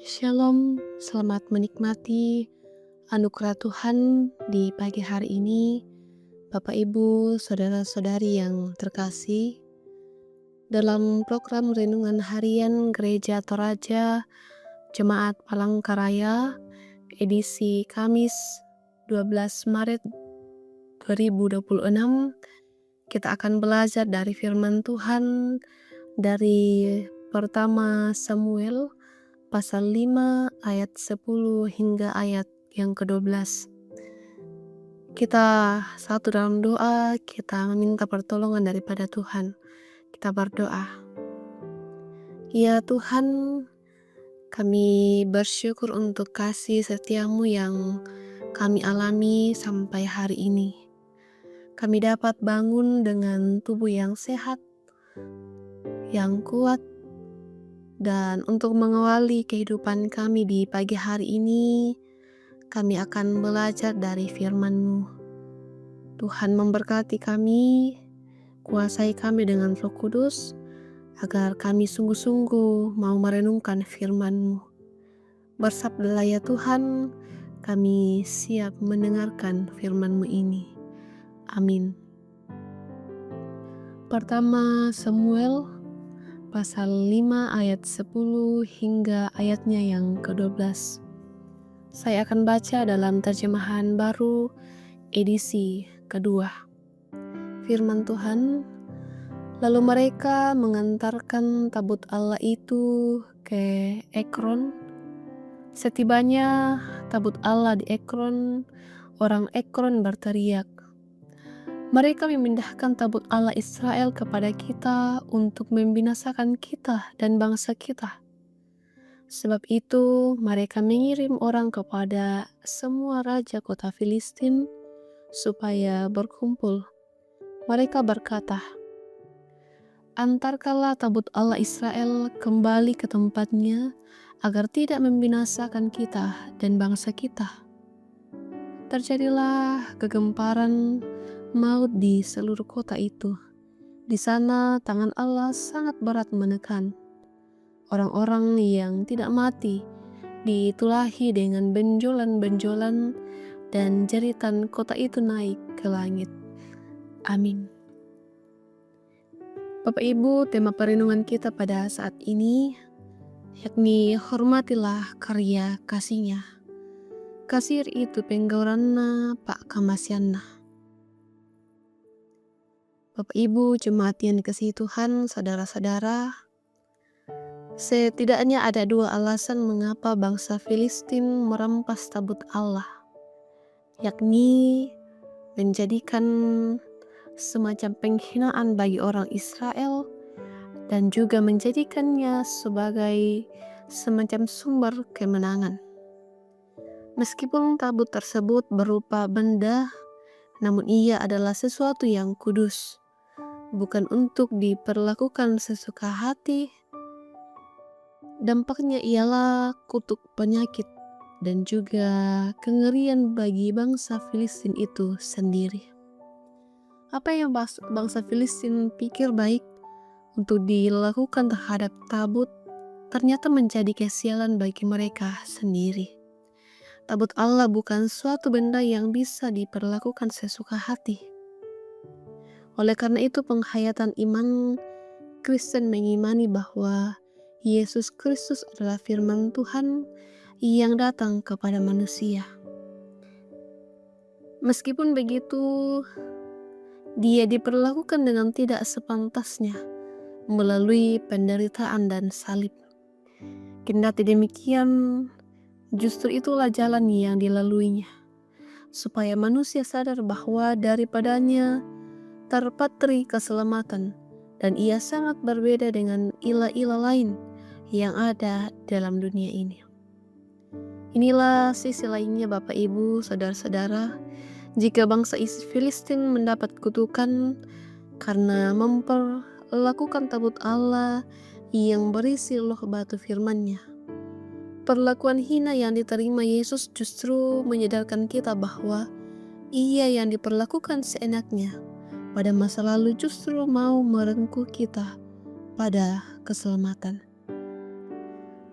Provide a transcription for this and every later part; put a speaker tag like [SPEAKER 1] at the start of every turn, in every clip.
[SPEAKER 1] Shalom, selamat menikmati anugerah Tuhan di pagi hari ini. Bapak, Ibu, saudara-saudari yang terkasih, dalam program Renungan Harian Gereja Toraja Jemaat Palangkaraya, edisi Kamis 12 Maret 2026, kita akan belajar dari firman Tuhan dari pertama Samuel pasal 5 ayat 10 hingga ayat yang ke-12. Kita satu dalam doa, kita meminta pertolongan daripada Tuhan. Kita berdoa. Ya Tuhan, kami bersyukur untuk kasih setiamu yang kami alami sampai hari ini. Kami dapat bangun dengan tubuh yang sehat, yang kuat, dan untuk mengawali kehidupan kami di pagi hari ini, kami akan belajar dari firman-Mu. Tuhan memberkati kami, kuasai kami dengan Roh Kudus, agar kami sungguh-sungguh mau merenungkan firman-Mu. Bersabdalah ya Tuhan, kami siap mendengarkan firman-Mu ini. Amin. Pertama Samuel pasal 5 ayat 10 hingga ayatnya yang ke-12. Saya akan baca dalam terjemahan baru edisi kedua. Firman Tuhan, lalu mereka mengantarkan tabut Allah itu ke Ekron. Setibanya tabut Allah di Ekron, orang Ekron berteriak, "Mereka memindahkan tabut Allah Israel kepada kita untuk membinasakan kita dan bangsa kita." Sebab itu mereka mengirim orang kepada semua raja kota Filistin supaya berkumpul. Mereka berkata, "Antarkanlah tabut Allah Israel kembali ke tempatnya agar tidak membinasakan kita dan bangsa kita." Terjadilah kegemparan maut di seluruh kota itu. Di sana tangan Allah sangat berat menekan. Orang-orang yang tidak mati ditulahi dengan benjolan-benjolan dan jeritan kota itu naik ke langit. Amin. Bapak Ibu, tema perenungan kita pada saat ini yakni hormatilah karya kasihnya. Kasir itu penggauranna pak kamasianna. Bapak Ibu, jemaat yang dikasihi Tuhan, saudara-saudara, setidaknya ada dua alasan mengapa bangsa Filistin merampas tabut Allah, yakni menjadikan semacam penghinaan bagi orang Israel dan juga menjadikannya sebagai semacam sumber kemenangan. Meskipun tabut tersebut berupa benda, namun ia adalah sesuatu yang kudus, bukan untuk diperlakukan sesuka hati. Dampaknya ialah kutuk penyakit dan juga kengerian bagi bangsa Filistin itu sendiri. Apa yang bangsa Filistin pikir baik untuk dilakukan terhadap tabut ternyata menjadi kesialan bagi mereka sendiri. Tabut Allah bukan suatu benda yang bisa diperlakukan sesuka hati. Oleh karena itu penghayatan iman Kristen mengimani bahwa Yesus Kristus adalah firman Tuhan yang datang kepada manusia. Meskipun begitu, dia diperlakukan dengan tidak sepantasnya melalui penderitaan dan salib. Kendati demikian, justru itulah jalan yang dilaluinya, supaya manusia sadar bahwa daripadanya terpatri keselamatan, dan ia sangat berbeda dengan ilah-ilah lain yang ada dalam dunia ini. Inilah sisi lainnya Bapak Ibu, saudara-saudara, jika bangsa Filistin mendapat kutukan karena memperlakukan tabut Allah yang berisi loh batu firman-Nya. Perlakuan hina yang diterima Yesus justru menyadarkan kita bahwa Ia yang diperlakukan seenaknya pada masa lalu justru mau merengkuh kita pada keselamatan.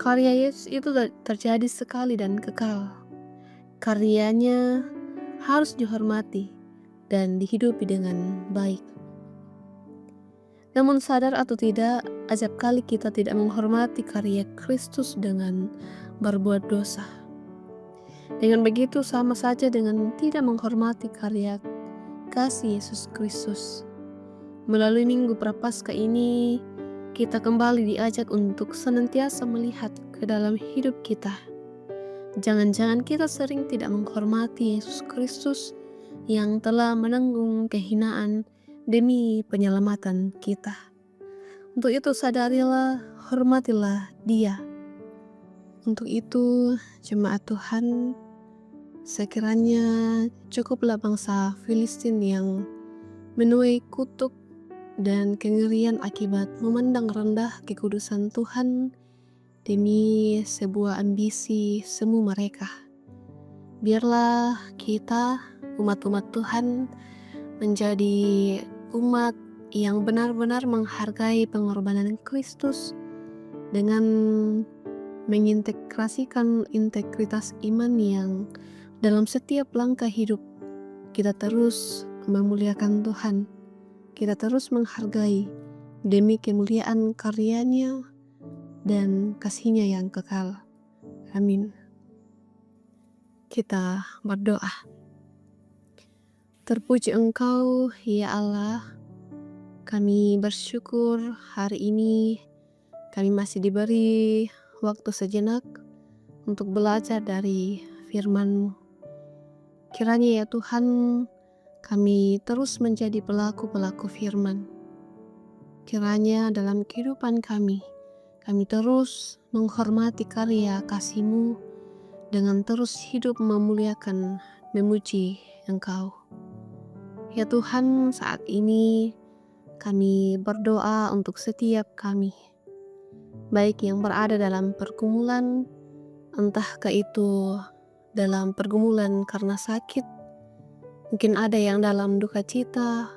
[SPEAKER 1] Karya Yesus itu terjadi sekali dan kekal. Karyanya harus dihormati dan dihidupi dengan baik. Namun sadar atau tidak, acap kali kita tidak menghormati karya Kristus dengan berbuat dosa. Dengan begitu sama saja dengan tidak menghormati karya kasih Yesus Kristus. Melalui Minggu Prapaskah ini, kita kembali diajak untuk senantiasa melihat ke dalam hidup kita. Jangan-jangan kita sering tidak menghormati Yesus Kristus yang telah menanggung kehinaan demi penyelamatan kita. Untuk itu sadarilah, hormatilah Dia. Untuk itu jemaat Tuhan, sekiranya cukuplah bangsa Filistin yang menuai kutuk dan kengerian akibat memandang rendah kekudusan Tuhan demi sebuah ambisi semu mereka. Biarlah kita, umat-umat Tuhan, menjadi umat yang benar-benar menghargai pengorbanan Kristus dengan mengintegrasikan integritas iman yang dalam setiap langkah hidup kita terus memuliakan Tuhan. Kita terus menghargai demi kemuliaan karyanya dan kasih-Nya yang kekal. Amin. Kita berdoa. Terpuji Engkau, ya Allah. Kami bersyukur hari ini kami masih diberi waktu sejenak untuk belajar dari firman-Mu. Kiranya ya Tuhan, kami terus menjadi pelaku-pelaku firman. Kiranya dalam kehidupan kami terus menghormati karya kasih-Mu dengan terus hidup memuliakan, memuji Engkau. Ya Tuhan, saat ini kami berdoa untuk setiap kami, baik yang berada dalam pergumulan, entahkah itu dalam pergumulan karena sakit, mungkin ada yang dalam duka cita,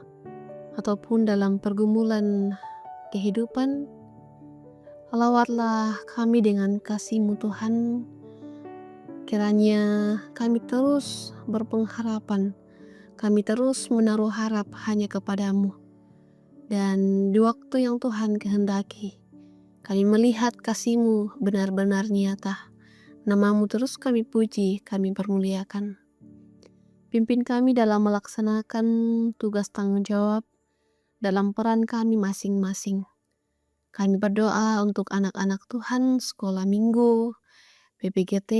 [SPEAKER 1] ataupun dalam pergumulan kehidupan. Lawatlah kami dengan kasih-Mu Tuhan. Kiranya kami terus berpengharapan, kami terus menaruh harap hanya kepada-Mu. Dan di waktu yang Tuhan kehendaki, kami melihat kasih-Mu benar-benar nyata. Nama-Mu terus kami puji, kami permuliakan. Pimpin kami dalam melaksanakan tugas tanggung jawab dalam peran kami masing-masing. Kami berdoa untuk anak-anak Tuhan sekolah minggu, PPGT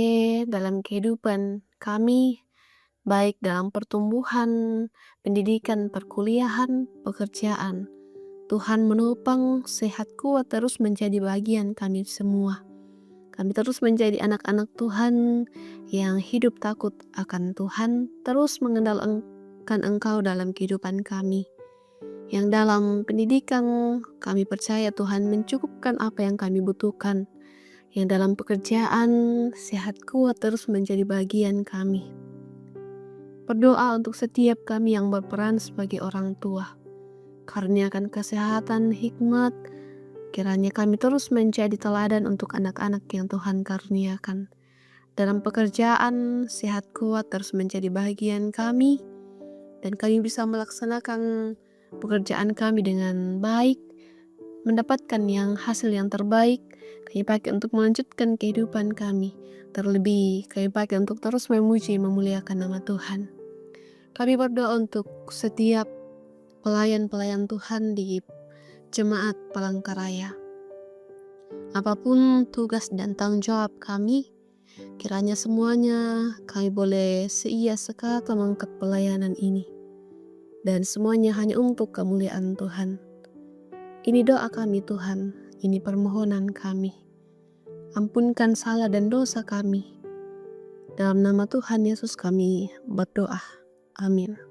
[SPEAKER 1] dalam kehidupan kami, baik dalam pertumbuhan, pendidikan, perkuliahan, pekerjaan. Tuhan menopang, sehat kuat terus menjadi bagian kami semua. Kami terus menjadi anak-anak Tuhan yang hidup takut akan Tuhan, terus mengandalkan Engkau dalam kehidupan kami. Yang dalam pendidikan kami percaya Tuhan mencukupkan apa yang kami butuhkan. Yang dalam pekerjaan sehat kuat terus menjadi bagian kami. Berdoa untuk setiap kami yang berperan sebagai orang tua. Karuniakan kesehatan, hikmat. Kiranya kami terus menjadi teladan untuk anak-anak yang Tuhan karuniakan. Dalam pekerjaan, sehat kuat terus menjadi bagian kami. Dan kami bisa melaksanakan pekerjaan kami dengan baik. Mendapatkan hasil yang terbaik. Kami pakai untuk melanjutkan kehidupan kami. Terlebih kami pakai untuk terus memuji, memuliakan nama Tuhan. Kami berdoa untuk setiap pelayan-pelayan Tuhan di Jemaat Palangkaraya. Apapun tugas dan tanggung jawab kami, kiranya semuanya kami boleh seia sekata mengangkat pelayanan ini. Dan semuanya hanya untuk kemuliaan Tuhan. Ini doa kami Tuhan, ini permohonan kami. Ampunkan salah dan dosa kami. Dalam nama Tuhan Yesus kami berdoa. Amin.